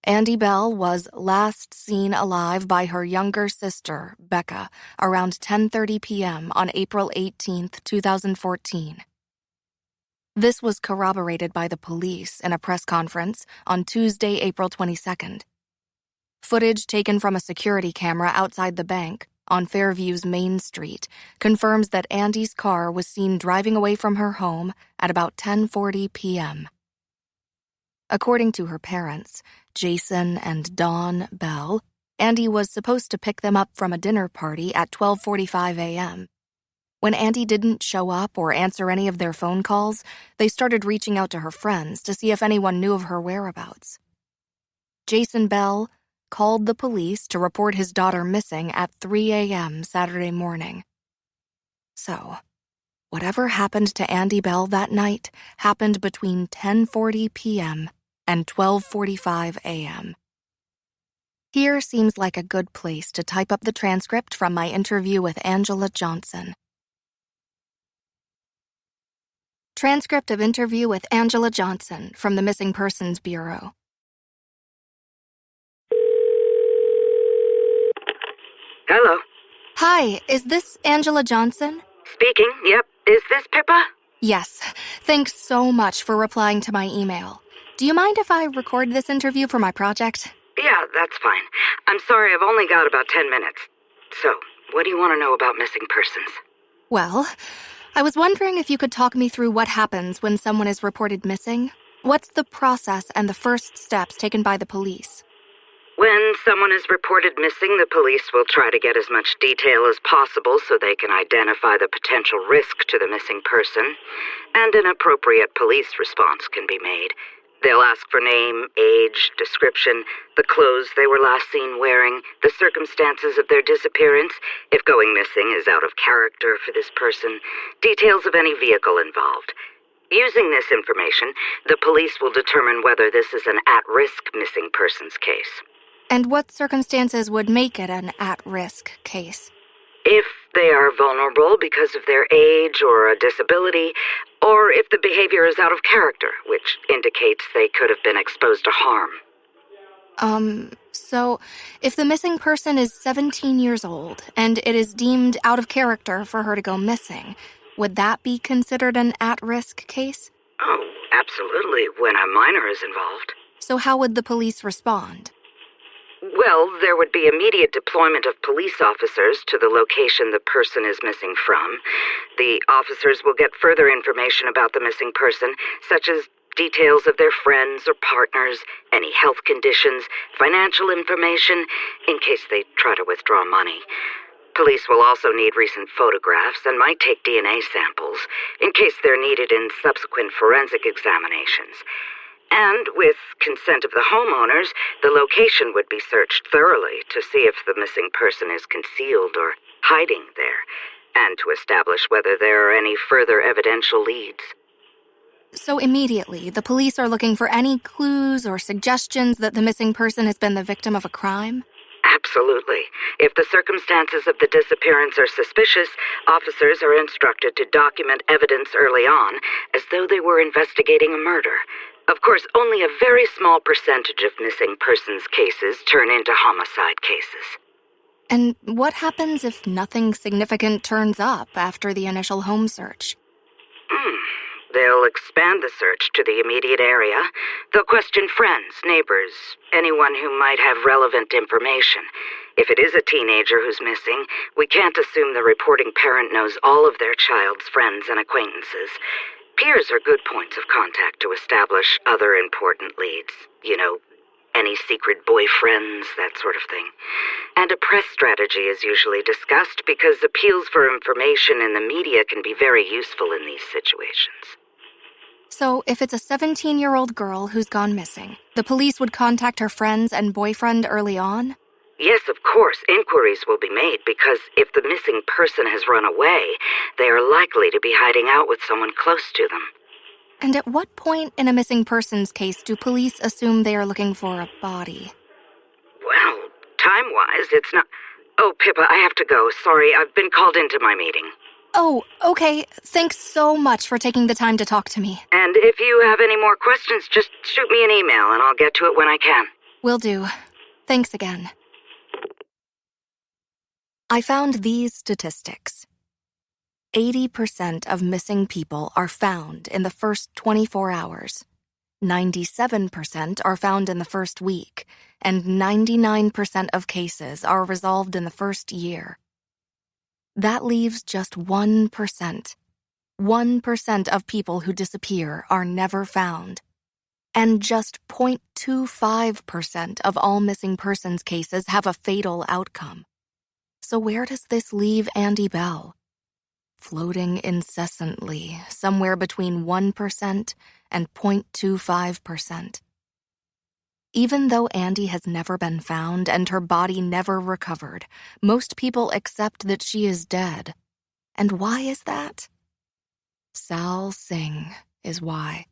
Andie Bell was last seen alive by her younger sister, Becca, around 10:30 p.m. on April 18, 2014. This was corroborated by the police in a press conference on Tuesday, April 22nd. Footage taken from a security camera outside the bank on Fairview's Main Street confirms that Andie's car was seen driving away from her home at about 10:40 p.m. According to her parents, Jason and Dawn Bell, Andie was supposed to pick them up from a dinner party at 12:45 a.m. When Andie didn't show up or answer any of their phone calls, they started reaching out to her friends to see if anyone knew of her whereabouts. Jason Bell called the police to report his daughter missing at 3 a.m. Saturday morning. So, whatever happened to Andie Bell that night happened between 10:40 p.m. and 12:45 a.m. Here seems like a good place to type up the transcript from my interview with Angela Johnson. Transcript of interview with Angela Johnson from the Missing Persons Bureau. Hello. Hi, is this Angela Johnson? Speaking, yep. Is this Pippa? Yes. Thanks so much for replying to my email. Do you mind if I record this interview for my project? Yeah, that's fine. I'm sorry, I've only got about 10 minutes. So, what do you want to know about missing persons? Well, I was wondering if you could talk me through what happens when someone is reported missing. What's the process and the first steps taken by the police? When someone is reported missing, the police will try to get as much detail as possible so they can identify the potential risk to the missing person, and an appropriate police response can be made. They'll ask for name, age, description, the clothes they were last seen wearing, the circumstances of their disappearance, if going missing is out of character for this person, details of any vehicle involved. Using this information, the police will determine whether this is an at-risk missing persons case. And what circumstances would make it an at-risk case? If they are vulnerable because of their age or a disability, or if the behavior is out of character, which indicates they could have been exposed to harm. So if the missing person is 17 years old and it is deemed out of character for her to go missing, would that be considered an at-risk case? Oh, absolutely, when a minor is involved. So how would the police respond? Well, there would be immediate deployment of police officers to the location the person is missing from. The officers will get further information about the missing person, such as details of their friends or partners, any health conditions, financial information, in case they try to withdraw money. Police will also need recent photographs and might take DNA samples, in case they're needed in subsequent forensic examinations. And with consent of the homeowners, the location would be searched thoroughly to see if the missing person is concealed or hiding there, and to establish whether there are any further evidential leads. So immediately, the police are looking for any clues or suggestions that the missing person has been the victim of a crime? Absolutely. If the circumstances of the disappearance are suspicious, officers are instructed to document evidence early on, as though they were investigating a murder. Of course, only a very small percentage of missing persons cases turn into homicide cases. And what happens if nothing significant turns up after the initial home search? They'll expand the search to the immediate area. They'll question friends, neighbors, anyone who might have relevant information. If it is a teenager who's missing, we can't assume the reporting parent knows all of their child's friends and acquaintances. Peers are good points of contact to establish other important leads. You know, any secret boyfriends, that sort of thing. And a press strategy is usually discussed because appeals for information in the media can be very useful in these situations. So if it's a 17-year-old girl who's gone missing, the police would contact her friends and boyfriend early on? Yes, of course, inquiries will be made because if the missing person has run away, they are likely to be hiding out with someone close to them. And at what point in a missing persons case do police assume they are looking for a body? Well, time-wise, it's not... Oh, Pippa, I have to go. Sorry, I've been called into my meeting. Oh, okay. Thanks so much for taking the time to talk to me. And if you have any more questions, just shoot me an email and I'll get to it when I can. Will do. Thanks again. I found these statistics. 80% of missing people are found in the first 24 hours. 97% are found in the first week, and 99% of cases are resolved in the first year. That leaves just 1%. 1% of people who disappear are never found. And just 0.25% of all missing persons cases have a fatal outcome. So where does this leave Andie Bell? Floating incessantly, somewhere between 1% and 0.25%. Even though Andie has never been found and her body never recovered, most people accept that she is dead. And why is that? Sal Singh is why.